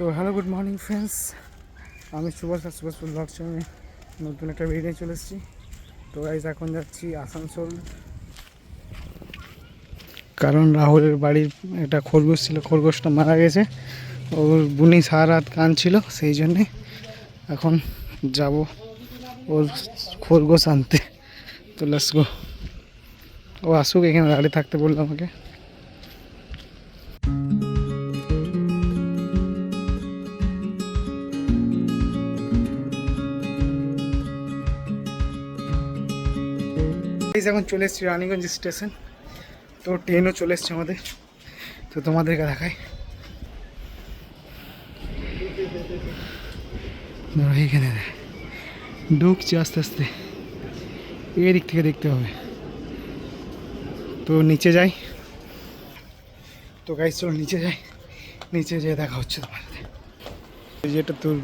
তো hello, good morning friends. আমি Subhash blog চ্যানেলে নতুন একটা ভিডিও চলে এসেছি। তো গাইজ এখন যাচ্ছি আসানসোল, কারণ রাহুলের বাড়ির একটা খরগোশ ছিল, খরগোশটা মারা গেছে। ওর বুনি সারা রাত কাঁদছিল, সেই জন্যে এখন যাব ওর খরগোশ আনতে। তো লেটস গো। ও আসুক, এখানে দাঁড়িয়ে থাকতে বললো আমাকে। এখন চলে এসেছি রানীগঞ্জ স্টেশন। তো ট্রেনও চলে এসছে আমাদের, তো তোমাদেরকে দেখাই। এইখানে ঢুকছি আস্তে আস্তে, এদিক থেকে দেখতে হবে। তো নিচে যাই। তো গাইস চলো নিচে যাই, নিচে যেয়ে দেখা হচ্ছে তোমার সাথে। যেটা তোর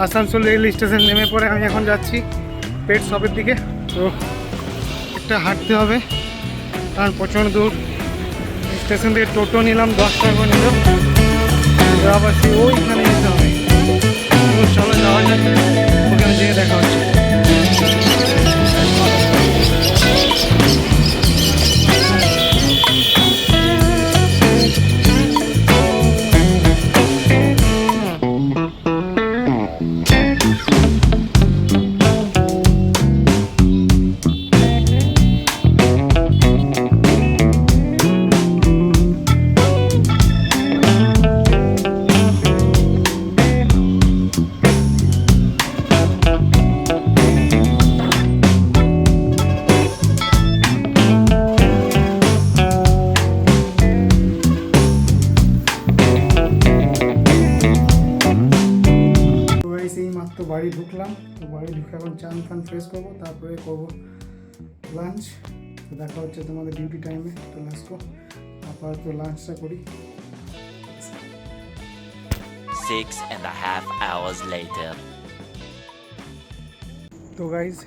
আসানসোল রেল স্টেশন নেমে পড়ে আমি এখন যাচ্ছি পেট শপের দিকে। তো একটা হাঁটতে হবে, কারণ প্রচণ্ড দূর। স্টেশন থেকে টোটো নিলাম, 10 টাকা করে নিল। আবার ওইখানে যেতে হবে। চলো যাওয়া যাক, ওখানে যেয়ে দেখা হচ্ছে। তো বাড়ি ঢুকলাম। তো বাড়ি ঢুকে এখন চান ফান ফ্রেশ করবো, তারপরে করবো লাঞ্চ। তো দেখা হচ্ছে তোমাদের ডিউটি টাইমে। তো লাঞ্চ করো, আপাতত লাঞ্চটা করি। 6.5 hours later. তো গাইজ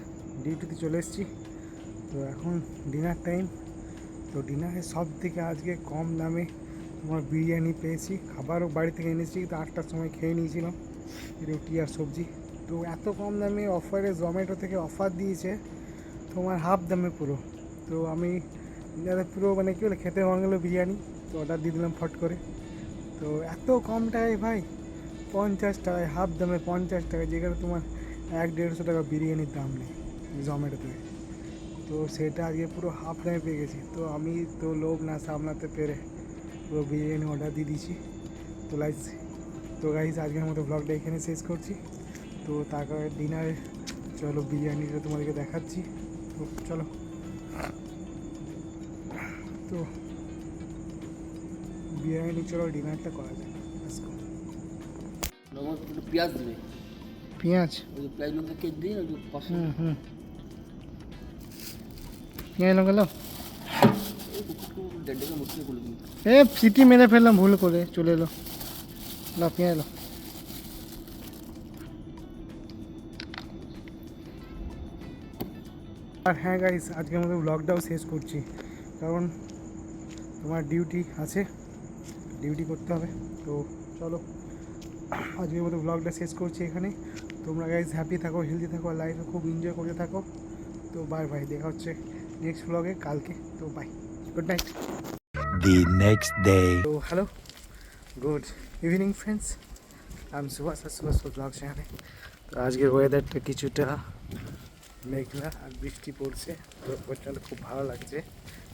ডিউটিতে চলে এসেছি। তো এখন ডিনার টাইম। তো ডিনারে সব থেকে আজকে কম দামে তোমার বিরিয়ানি পেয়েছি। খাবারও বাড়ি থেকে এনেছি, তো 8টার সময় খেয়ে নিয়েছিলাম রুটি আর সবজি। তো এত কম দামে অফারে জোম্যাটো থেকে অফার দিয়েছে তোমার হাফ দামে পুরো। তো আমি পুরো মানে কী বলে খেতে মন গেলো বিরিয়ানি, তো অর্ডার দিয়ে দিলাম ফট করে। তো এত কম টাকায় ভাই, 50 টাকায় হাফ দামে 50 টাকায়, যেখানে তোমার 100-150 টাকা বিরিয়ানির দাম নেই জোম্যাটো থেকে। তো সেটা আজকে পুরো হাফ দামে পেয়ে গেছি। তো আমি তো লোভ না সামলাতে পেরে পুরো বিরিয়ানি অর্ডার দিয়ে দিয়েছি। তো গাইজ আজকের মতো ব্লগটা এখানে শেষ করছি। তো তারপরে ডিনারে চলো বিরিয়ানিটা তোমাদেরকে দেখাচ্ছি। তো চলো। তো বিরিয়ানি চলো ডিনারটা করা যায়। পেঁয়াজ দেবে, পেঁয়াজ, ওই যে পেঁয়াজ লঙ্কা কেটে দিই, ওই যে পেঁয়াজ লঙ্কা লো। ডেন্ডাকে মুসলিম করে দিই। সিটি মেরে ফেললাম ভুল করে, চলে এলো। লো পেঁয়াজ লো। আর হ্যাঁ গাইস, আজকের মতো ব্লগটাও শেষ করছি, কারণ তোমার ডিউটি আছে, ডিউটি করতে হবে। তো চলো আজকের মতো ব্লগটা শেষ করছি এখানে। তোমরা গাইজ হ্যাপি থাকো, হেলদি থাকো, লাইফে খুব এনজয় করতে থাকো। তো বাই বাই, দেখা হচ্ছে নেক্সট ব্লগে কালকে। তো bye, good night. The next day. তো হ্যালো, গুড ইভিনিং ফ্রেন্ডস, আমি সুভাষ আর সুভাষ ব্লগ চ্যানেলে। তো আজকের ওয়েদারটা কিছুটা মেঘলা আর বৃষ্টি পড়ছে, তো প্রচণ্ড খুব ভালো লাগছে।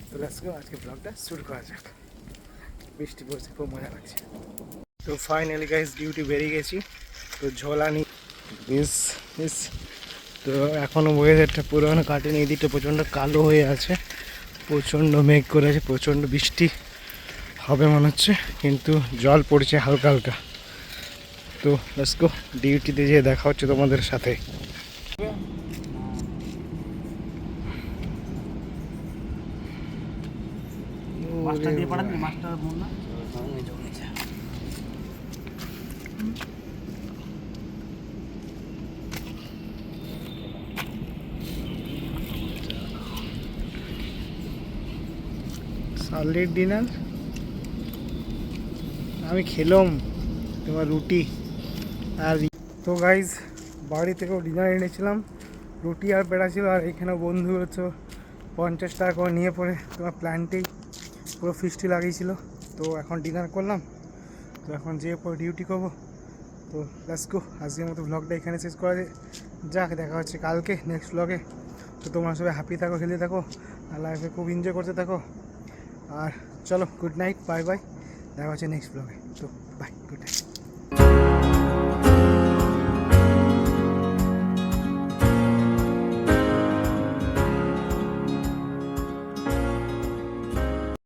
তো লেটস গো, আজকে ব্লগটা শুরু করা যাক। বৃষ্টি পড়ছে, খুব মজা লাগছে। তো ফাইনালি গাইস ডিউটি বেরিয়ে গেছি। তো ঝোলা নি দিস দিস তো এখনও ওয়েদারটা পুরোনো কাটেনি, এদিকটা প্রচণ্ড কালো হয়ে আছে, প্রচণ্ড মেঘ করে আছে, প্রচণ্ড বৃষ্টি হবে মনে হচ্ছে, কিন্তু জল পড়ছে হালকা হালকা। তো লেটস গো, ডিউটিতে যেয়ে দেখা হচ্ছে তোমাদের সাথে। মাছটা দিয়ে পাঠাবি, মাছটা মন না সালের ডিনার আমি খেলাম তোমার রুটি আর তো গাইজ বাড়ি থেকেও ডিনার এনেছিলাম, রুটি আর পেড়া ছিল। আর এখানেও বন্ধু হচ্ছে 50 টাকা করে নিয়ে পড়ে তোমার প্ল্যান্টেই পুরো ফিস্টি লাগিয়েছিল। তো এখন ডিনার করলাম, তো এখন যেয়ে পরে ডিউটি করবো। তো লেটস গো, আজকের মতো ব্লগটা এখানে শেষ করা যাক। দেখা হচ্ছে কালকে নেক্সট ব্লগে। তো তোমরা সবাই হ্যাপি থাকো, হেলদি থাকো, আর লাইফে খুব এনজয় করতে থাকো। আর চলো, গুড নাইট, বাই বাই, দেখা হচ্ছে নেক্সট ব্লগে। তো বাই, গুড নাইট।